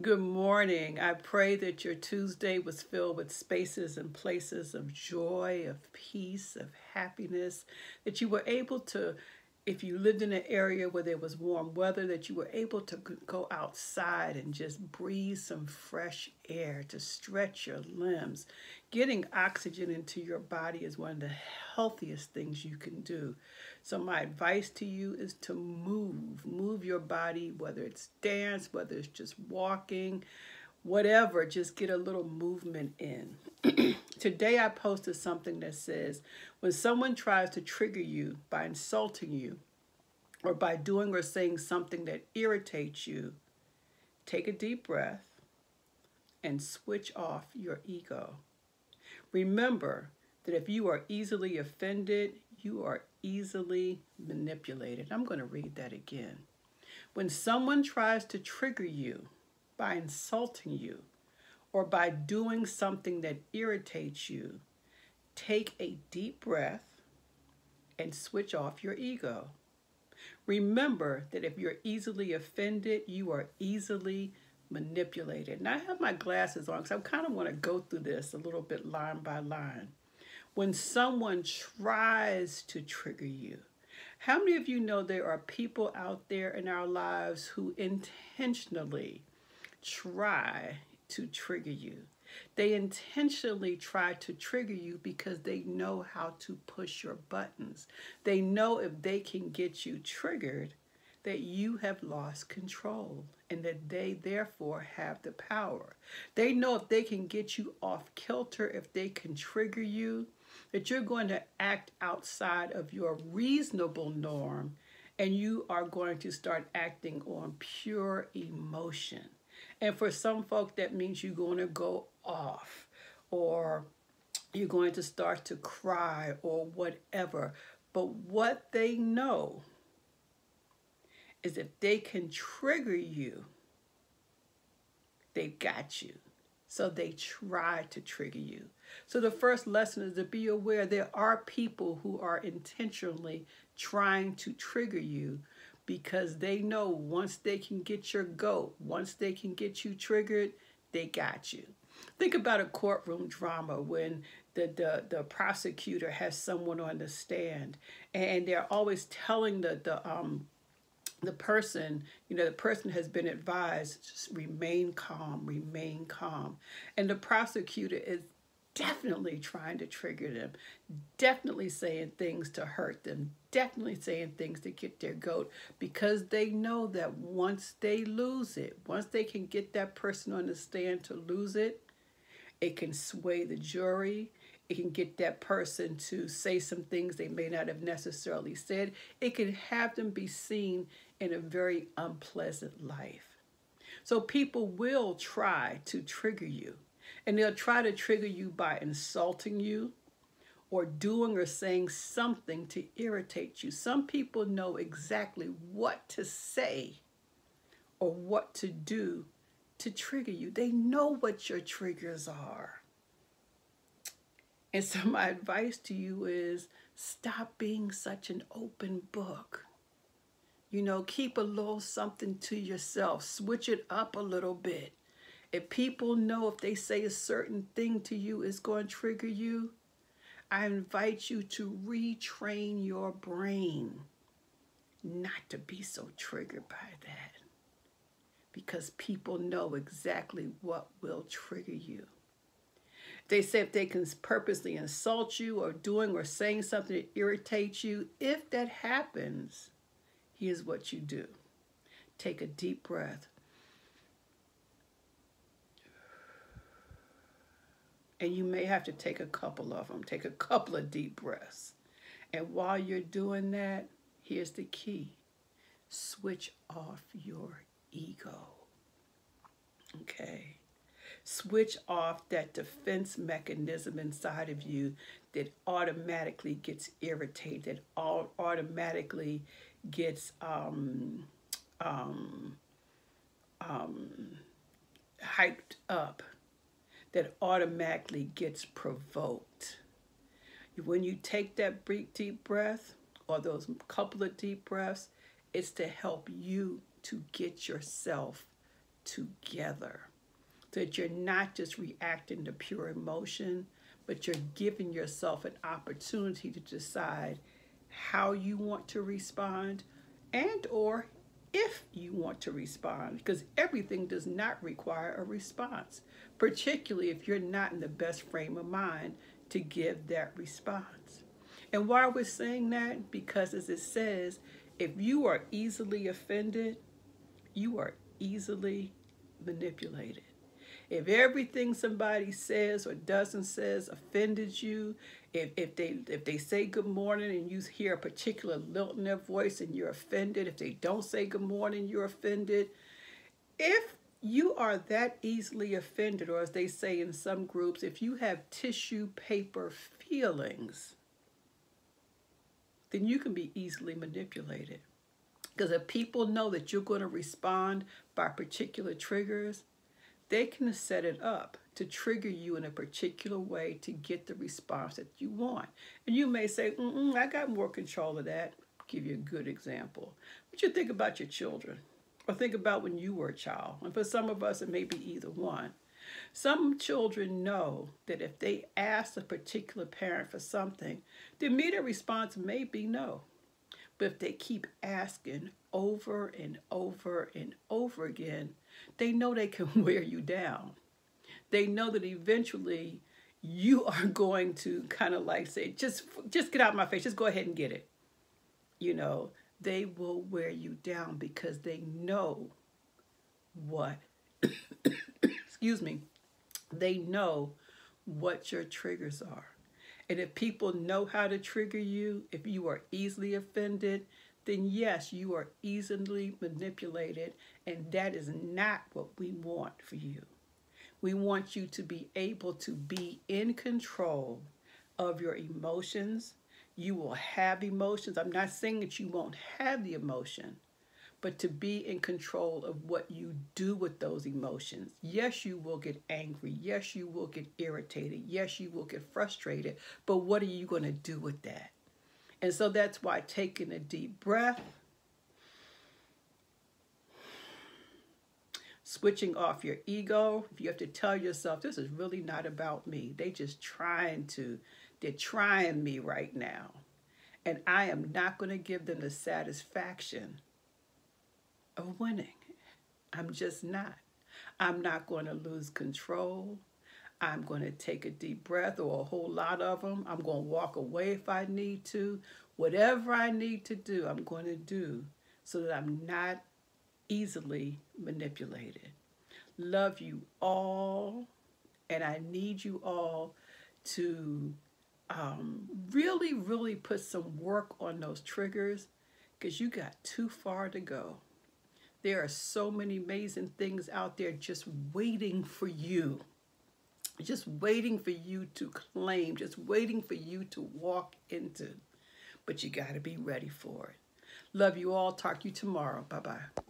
Good morning. I pray that your Tuesday was filled with spaces and places of joy, of peace, of happiness, that you were able to, if you lived in an area where there was warm weather, that you were able to go outside and just breathe some fresh air, to stretch your limbs. Getting oxygen into your body is one of the healthiest things you can do. So my advice to you is to move your body, whether it's dance, whether it's just walking, whatever, just get a little movement in. Today I posted something that says, when someone tries to trigger you by insulting you or by doing or saying something that irritates you, take a deep breath and switch off your ego. Remember that if you are easily offended, you are easily manipulated. I'm going to read that again. When someone tries to trigger you by insulting you or by doing something that irritates you, take a deep breath and switch off your ego. Remember that if you're easily offended, you are easily manipulated. And I have my glasses on because I kind of want to go through this a little bit line by line. When someone tries to trigger you, how many of you know there are people out there in our lives who intentionally try to trigger you? They intentionally try to trigger you because they know how to push your buttons. They know if they can get you triggered, that you have lost control and that they therefore have the power. They know if they can get you off kilter, if they can trigger you, that you're going to act outside of your reasonable norm and you are going to start acting on pure emotion. And for some folk, that means you're going to go off or you're going to start to cry or whatever. But what they know is if they can trigger you, they've got you. So they try to trigger you. So the first lesson is to be aware there are people who are intentionally trying to trigger you because they know once they can get your goat, once they can get you triggered, they got you. Think about a courtroom drama when the prosecutor has someone on the stand and they're always telling the person, the person has been advised, just remain calm, remain calm. And the prosecutor is definitely trying to trigger them, definitely saying things to hurt them, definitely saying things to get their goat, because they know that once they lose it, once they can get that person on the stand to lose it, it can sway the jury. It can get that person to say some things they may not have necessarily said. It can have them be seen in a very unpleasant life. So people will try to trigger you. And they'll try to trigger you by insulting you or doing or saying something to irritate you. Some people know exactly what to say or what to do to trigger you. They know what your triggers are. And so my advice to you is stop being such an open book. Keep a little something to yourself. Switch it up a little bit. If people know if they say a certain thing to you is going to trigger you, I invite you to retrain your brain not to be so triggered by that. Because people know exactly what will trigger you. They say if they can purposely insult you or doing or saying something that irritates you, if that happens, here's what you do. Take a deep breath. And you may have to take a couple of them. Take a couple of deep breaths. And while you're doing that, here's the key. Switch off your ego. Okay? Switch off that defense mechanism inside of you that automatically gets irritated, automatically gets hyped up, that automatically gets provoked. When you take that deep breath or those couple of deep breaths, it's to help you to get yourself together. So that you're not just reacting to pure emotion, but you're giving yourself an opportunity to decide how you want to respond and or if you want to respond, because everything does not require a response, particularly if you're not in the best frame of mind to give that response. And why we're saying that? Because as it says, if you are easily offended, you are easily manipulated. If everything somebody says or doesn't says offended you, if they say good morning and you hear a particular lilt in their voice and you're offended, if they don't say good morning, you're offended. If you are that easily offended, or as they say in some groups, if you have tissue paper feelings, then you can be easily manipulated. Because if people know that you're going to respond by particular triggers, they can set it up to trigger you in a particular way to get the response that you want. And you may say, I got more control of that. I'll give you a good example. But you think about your children, or think about when you were a child. And for some of us, it may be either one. Some children know that if they ask a particular parent for something, the immediate response may be no. But if they keep asking over and over and over again, they know they can wear you down. They know that eventually you are going to kind of like say, just get out of my face, just go ahead and get it. You know, they will wear you down because they know what, excuse me, they know what your triggers are. And if people know how to trigger you, if you are easily offended, then yes, you are easily manipulated, and that is not what we want for you. We want you to be able to be in control of your emotions. You will have emotions. I'm not saying that you won't have the emotion, but to be in control of what you do with those emotions. Yes, you will get angry. Yes, you will get irritated. Yes, you will get frustrated. But what are you going to do with that? And so that's why taking a deep breath, switching off your ego. If you have to tell yourself, this is really not about me. They're trying me right now. And I am not going to give them the satisfaction of winning. I'm just not. I'm not going to lose control. I'm going to take a deep breath, or a whole lot of them. I'm going to walk away if I need to. Whatever I need to do, I'm going to do so that I'm not easily manipulated. Love you all, and I need you all to really, really put some work on those triggers, because you got too far to go. There are so many amazing things out there just waiting for you. Just waiting for you to claim, just waiting for you to walk into. But you got to be ready for it. Love you all. Talk to you tomorrow. Bye-bye.